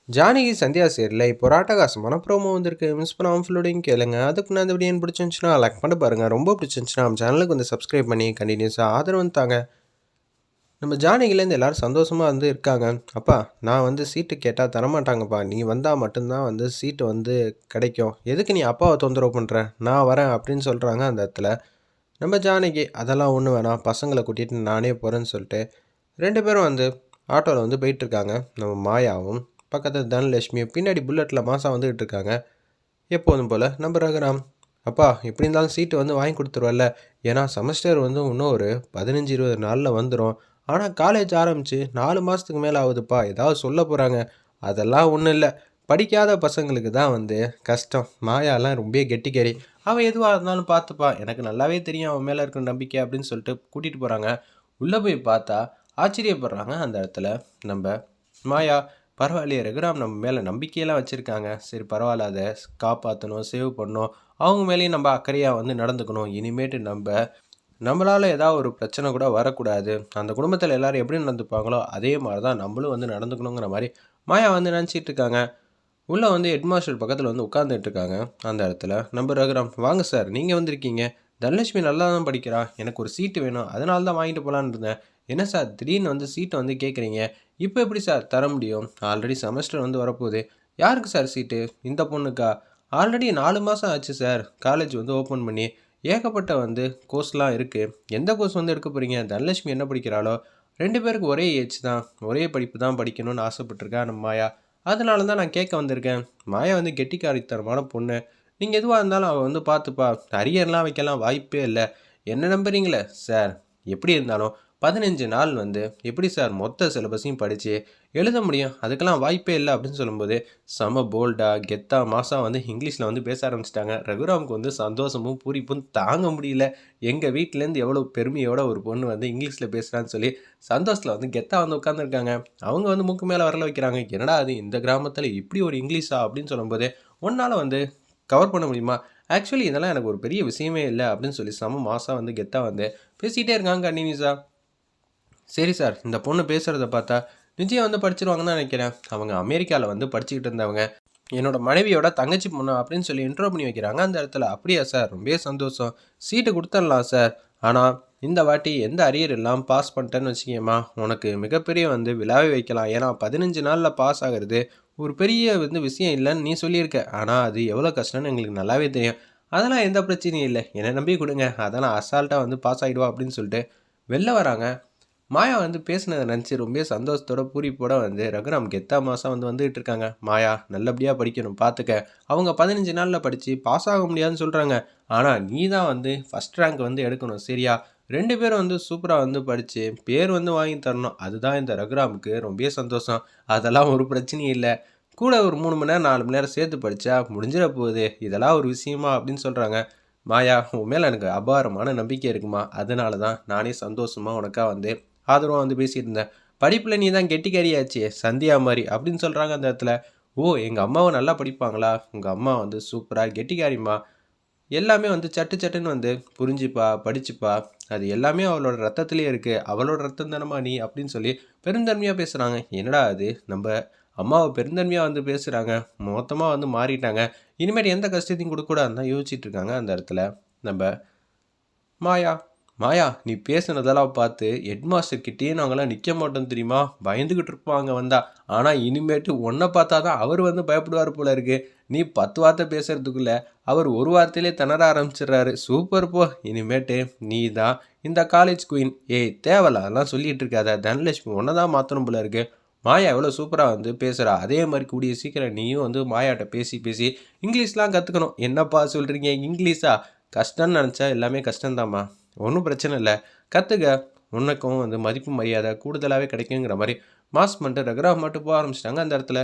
ஜானகி சந்தியா சேரில் இப்போ ஒரு அட்டகாசமான ப்ரோமோ வந்திருக்கு. மிஸ் பண்ணாமல் ஃபுல்லோடையும் கேளுங்க. அதுக்கு நான் அந்த வீடியோ பிடிச்சிருந்துச்சுன்னா லைக் பண்ணி பாருங்கள். ரொம்ப பிடிச்சிருந்துச்சுன்னா நம்ம சேனலுக்கு வந்து சப்ஸ்கிரைப் பண்ணி கண்டினியூஸாக ஆதரவு தாங்க. நம்ம ஜானகிலேருந்து எல்லோரும் சந்தோஷமாக வந்து இருக்காங்க. அப்பா நான் வந்து சீட்டு கேட்டால் தரமாட்டாங்கப்பா, நீ வந்தால் மட்டும்தான் வந்து சீட்டு வந்து கிடைக்கும், எதுக்கு நீ அப்பாவை தொந்தரவு பண்ணுற, நான் வரேன் அப்படின்னு சொல்கிறாங்க. அந்த இடத்துல நம்ம ஜானகி அதெல்லாம் ஒன்று வேணாம், பசங்களை கூட்டிகிட்டு நானே போகிறேன்னு சொல்லிட்டு 2 பேரும் வந்து ஆட்டோவில் வந்து போயிட்டுருக்காங்க. நம்ம மாயாவும் பக்கத்தில் தனலட்சுமியும் பின்னாடி புல்லட்டில் மாதம் வந்துகிட்டு இருக்காங்க. எப்போதும் போல் நம்ம ரகுராம், அப்பா எப்படி இருந்தாலும் சீட்டு வந்து வாங்கி கொடுத்துருவல்ல, ஏன்னா செமஸ்டர் வந்து இன்னும் ஒரு 15-20 நாளில் வந்துடும். ஆனால் காலேஜ் ஆரம்பித்து 4 மாதத்துக்கு மேலே ஆகுதுப்பா, ஏதாவது சொல்ல போகிறாங்க. அதெல்லாம் ஒன்றும் இல்லை, படிக்காத பசங்களுக்கு தான் வந்து கஷ்டம். மாயாலாம் ரொம்ப கெட்டிக்காரி, அவன் எதுவாக இருந்தாலும் பார்த்துப்பா, எனக்கு நல்லாவே தெரியும் அவன் மேலே இருக்கிற நம்பிக்கை அப்படின்னு சொல்லிட்டு கூட்டிகிட்டு போகிறாங்க. உள்ளே போய் பார்த்தா ஆச்சரியப்படுறாங்க. அந்த இடத்துல நம்ம மாயா, பரவாயில்லையே ரகுராம் நம்ம மேலே நம்பிக்கையெல்லாம் வச்சுருக்காங்க, சரி பரவாயில்ல, அதை காப்பாற்றணும், சேவ் பண்ணணும், அவங்க மேலேயும் நம்ம அக்கறையாக வந்து நடந்துக்கணும். இனிமேட்டு நம்மளால் ஏதாவது ஒரு பிரச்சனை கூட வரக்கூடாது, அந்த குடும்பத்தில் எல்லோரும் எப்படி நடந்துப்பாங்களோ அதே மாதிரி தான் நம்மளும் வந்து நடந்துக்கணுங்கிற மாதிரி மாயா வந்து நினச்சிட்டு இருக்காங்க. உள்ளே வந்து ஹெட்மாஸ்டர் பக்கத்தில் வந்து உட்காந்துட்டு இருக்காங்க. அந்த இடத்துல நம்ம ரகுராம், வாங்க சார் நீங்கள் வந்திருக்கீங்க, தனலட்சுமி நல்லா தான் படிக்கிறா, எனக்கு ஒரு சீட்டு வேணும், அதனால தான் வாங்கிட்டு போகலான்னு இருந்தேன். என்ன சார் திடீர்னு வந்து சீட்டை வந்து கேட்குறீங்க, இப்போ எப்படி சார் தர முடியும், ஆல்ரெடி செமஸ்டர் வந்து வரப்போகுது. யாருக்கு சார் சீட்டு, இந்த பொண்ணுக்கா? ஆல்ரெடி 4 மாதம் ஆச்சு சார் காலேஜ் வந்து ஓப்பன் பண்ணி, ஏகப்பட்ட வந்து கோர்ஸ்லாம் இருக்குது, எந்த கோர்ஸ் வந்து எடுக்க போகிறீங்க, தனலட்சுமி என்ன படிக்கிறாளோ 2 பேருக்கு ஒரே ஏஜ் தான், ஒரே படிப்பு தான் படிக்கணும்னு ஆசைப்பட்டிருக்கா நம்ம மாயா, அதனால தான் நான் கேட்க வந்திருக்கேன். மாயா வந்து கெட்டிக்காரித்தனமான பொண்ணு, நீங்கள் எதுவாக இருந்தாலும் அவள் வந்து பார்த்துப்பா, அரியர்லாம் வைக்கலாம் வாய்ப்பே இல்லை. என்ன நம்புறீங்களே சார், எப்படி இருந்தாலும் 15 நாள் வந்து எப்படி சார் மொத்த சிலபஸையும் படித்து எழுத முடியும், அதுக்கெல்லாம் வாய்ப்பே இல்லை அப்படின்னு சொல்லும்போது செம போல்டாக கெத்தா மாதம் வந்து இங்கிலீஷில் வந்து பேச ஆரம்பிச்சிட்டாங்க. ரகுராமுக்கு வந்து சந்தோஷமும் பூரிப்பும் தாங்க முடியல. எங்கள் வீட்டிலேருந்து எவ்வளோ பெருமையோட ஒரு பொண்ணு வந்து இங்கிலீஷில் பேசுகிறான்னு சொல்லி சந்தோஷத்தில் வந்து கெத்தா வந்து உட்காந்துருக்காங்க. அவங்க வந்து மூக்கு மேலே வரல வைக்கிறாங்க. என்னடா அது இந்த கிராமத்தில் இப்படி ஒரு இங்கிலீஷா அப்படின்னு சொல்லும்போது, ஒன்றால் வந்து கவர் பண்ண முடியுமா, ஆக்சுவலி இதெல்லாம் எனக்கு ஒரு பெரிய விஷயமே இல்லை அப்படின்னு சொல்லி செம மாதம் வந்து கெத்தா வந்து பேசிகிட்டே இருக்காங்க கண்டினியூஸாக. சரி சார், இந்த பொண்ணு பேசுகிறத பார்த்தா நிச்சயம் வந்து படிச்சிருவாங்கன்னு தான் நினைக்கிறேன், அவங்க அமெரிக்காவில் வந்து படிச்சுக்கிட்டு இருந்தவங்க, என்னோட மனைவியோட தங்கச்சி பொண்ணு அப்படின்னு சொல்லி இன்ட்ரோ பண்ணி வைக்கிறாங்க. அந்த இடத்துல அப்படியா சார், ரொம்ப சந்தோஷம், சீட்டு கொடுத்துடலாம் சார், ஆனால் இந்த வாட்டி எந்த அரியர் இல்லாமல் பாஸ் பண்ணிட்டேன்னு வச்சுக்கேம்மா, உனக்கு மிகப்பெரிய வந்து விழாவே வைக்கலாம், ஏன்னா 15 நாளில் பாஸ் ஆகிறது ஒரு பெரிய வந்து விஷயம் இல்லைன்னு நீ சொல்லியிருக்க, ஆனால் அது எவ்வளோ கஷ்டம்னு எங்களுக்கு நல்லாவே தெரியும், அதெல்லாம் எந்த பிரச்சனையும் இல்லை, என்னை நம்பி கொடுங்க, அதெல்லாம் அசால்ட்டாக வந்து பாஸ் ஆகிடுவா அப்படின்னு சொல்லிட்டு வெளில வராங்க. மாயா வந்து பேசினதை நினச்சி ரொம்ப சந்தோஷத்தோட பூரிப்போட வந்து ரகுராம் கெத்தா மாதம் வந்து வந்துகிட்டு இருக்காங்க. மாயா நல்லபடியாக படிக்கணும் பார்த்துக்க, அவங்க 15 நாளில் படித்து பாஸ் ஆக முடியாதுன்னு சொல்கிறாங்க, ஆனால் நீ தான் வந்து ஃபஸ்ட் ரேங்க் வந்து எடுக்கணும் சரியா, 2 பேரும் வந்து சூப்பராக வந்து படித்து பேர் வந்து வாங்கி தரணும், அதுதான் இந்த ரகுராமுக்கு ரொம்ப சந்தோஷம். அதெல்லாம் ஒரு பிரச்சனையும் இல்லை, கூட ஒரு 3 மணி நேரம் 4 மணி நேரம் சேர்த்து படித்தா முடிஞ்சிட போகுது, இதெல்லாம் ஒரு விஷயமா அப்படின்னு சொல்கிறாங்க. மாயா உன் மேலே எனக்கு அபாரமான நம்பிக்கை இருக்குமா, அதனால தான் நானே சந்தோஷமாக உனக்காக வந்து ஆதரவாக வந்து பேசிகிட்டு இருந்தேன், படிப்பில் நீ தான் கெட்டிக்காரியாச்சே சந்தியா மாதிரி அப்படின்னு சொல்கிறாங்க. அந்த இடத்துல ஓ எங்கள் அம்மாவை நல்லா படிப்பாங்களா, உங்கள் அம்மா வந்து சூப்பராக கெட்டிக்காரிம்மா, எல்லாமே வந்து சட்டு சட்டுன்னு வந்து புரிஞ்சுப்பா படிச்சுப்பா, அது எல்லாமே அவளோட ரத்தத்துலேயே இருக்குது, அவளோட ரத்தம் தானம்மா நீ அப்படின்னு சொல்லி பெருந்தன்மையாக பேசுகிறாங்க. என்னடா அது நம்ம அம்மாவை பெருந்தன்மையாக வந்து பேசுகிறாங்க, மொத்தமாக வந்து மாறிட்டாங்க, இனிமேல் எந்த கஷ்டத்தையும் கொடுக்கக்கூடாதுன்னு தான் யோசிச்சுட்டு இருக்காங்க. அந்த இடத்துல நம்ம மாயா, மாயா நீ பேசுனதெல்லாம் பார்த்து ஹெட்மாஸ்டர் கிட்டேயே நாங்களாம் நிற்க மாட்டோம் தெரியுமா, பயந்துக்கிட்டு இருப்பாங்க வந்தா, ஆனால் இனிமேட்டு உன்னை பார்த்தா தான் அவர் வந்து பயப்படுவார் போல இருக்கு, நீ 10 வார்த்தை பேசுறதுக்குள்ள அவர் ஒரு வார்த்தையிலே திணற ஆரம்பிச்சிடுறாரு, சூப்பர் போ, இனிமேட்டு நீ தான் இந்த காலேஜ் குயின், ஏய் தேவலா அதெல்லாம் சொல்லிட்டு இருக்காத, தனலட்சுமி ஒன்றை தான் மாற்றணும் போல இருக்கு. மாயா எவ்வளோ சூப்பராக வந்து பேசுகிறா, அதே மாதிரி கூடிய சீக்கிரம் நீயும் வந்து மாயாட்ட பேசி பேசி இங்கிலீஷ்லாம் கற்றுக்கணும். என்னப்பா சொல்கிறீங்க இங்கிலீஷா, கஷ்டம்னு நினச்சா எல்லாமே கஷ்டம்தாம்மா, ஒன்றும் பிரச்சனை இல்லை, கற்றுக்க, உனக்கும் வந்து மதிப்பு மரியாதை கூடுதலாகவே கிடைக்குங்கிற மாதிரி மாஸ் பண்ணிட்டு ரகுராம் மட்டும் போக ஆரம்பிச்சிட்டாங்க. அந்த இடத்துல